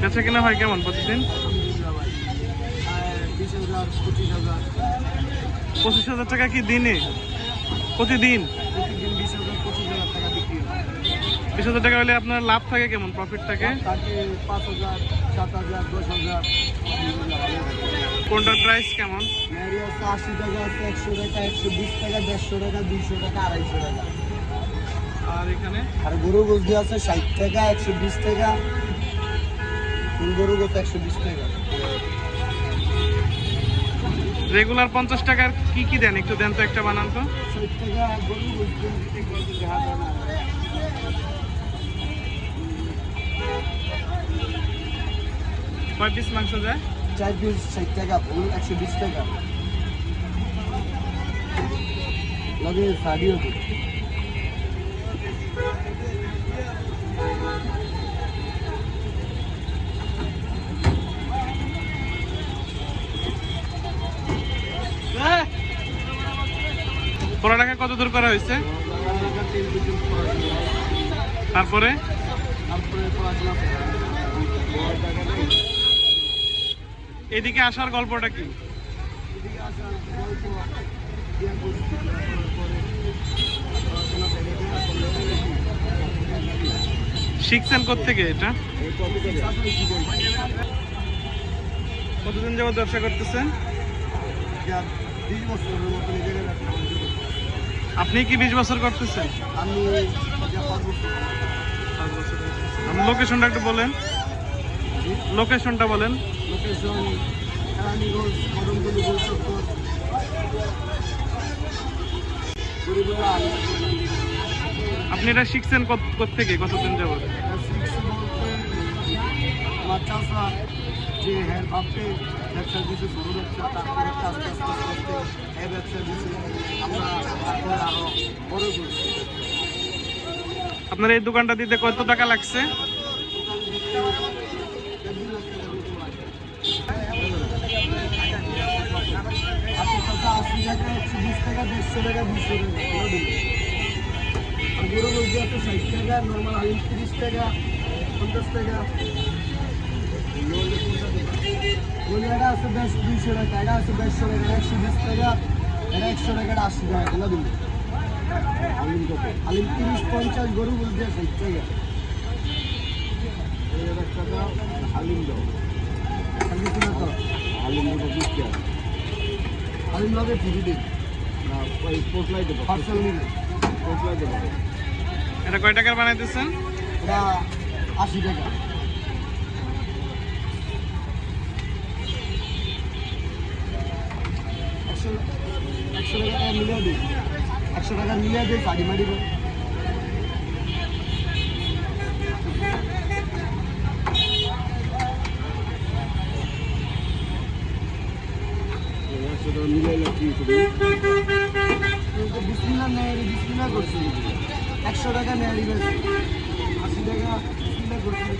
বেচা কিনা হয় কেমন প্রতিদিন? 25,000 টাকা কি দিনে? প্রতিদিন 20,000 টাকা হলে আপনার লাভ থাকে কেমন, প্রফিট থাকে? 5,000, 7,000, 10,000। কোনটার প্রাইস কেমন? 80 টাকা, 100 টাকা, 120 টাকা, 150 টাকা, 200 টাকা, 250 টাকা। আর এখানে আর গরু গোস আছে 60 টাকা, 120 টাকা। ফুল গরু গোস 120 টাকা। রেগুলার 50 টাকার কি কি দেন, একটু দেন তো, একটা বানান তো। 60 টাকা গরু গোস কয় পিস মাংস যায়? 4 পিস 60 টাকা, ফুল 120 টাকা। লগে শাড়িও তো। পড়ালেখা কত দূর করা হয়েছে? তারপরে এদিকে আসার গল্পটা কি? শিখছেন কোত্থেকে এটা? কতদিন যাবত ব্যবসা করতেছেন? 20 বছরের মতো নিজের আপনি কি 20 বছর করতেছেন? আমি 5 বছর। লোকেশনটা একটু বলেন, লোকেশনটা বলেন। লোকেশন রানীগঞ্জ, মদনতলী, গোলচক্কর। গরিবুল্লাহ আলী। আপনি এটা শিখছেন কোত্থেকে, কতদিন যাবত? আমার চাষা যে হ্যাঁ ভাবতে ব্যবসা দিয়েছে, ছোটো ব্যবসা, তারপরে আস্তে আস্তে আস্তে আস্তে এই ব্যবসা দিয়েছে, আমরা তারপরে আরও বড় করছি। আপনার এই দোকানটা দিতে কত টাকা লাগছে? আশি টাকা, 120 টাকা, 150 টাকা, 200 টাকা। আর গরু বলতে আছে 60 টাকা, নর্মাল আলু 30 টাকা, 50 টাকা। গলিয়াটা আছে 200 টাকা, এটা আছে 150 টাকা, 120 টাকা, এটা 100 টাকা, 80 টাকা। এগুলো দিন আলিম কত? আলিম 30-50, গরু বলতে 60 টাকা। টাকা হালিম দাও, হালিম দেবো 20 টাকা। হালিম লাগে ফ্রি দিন না, ওই পোটলাই দেবো, পার্সেল নিলে পোটলাই দেবো। এটা কয় টাকার বানাইতেছেন? এটা 80 টাকা। 100 টাকা মিলিয়ে দিই, 100 টাকা মিলিয়ে দিই, শাড়ি মারি। বিসমিল্লাহ নেয়, বিসমিল্লাহ করছি। 100 টাকা নেয়, 80 টাকা বিসমিল্লাহ করছি।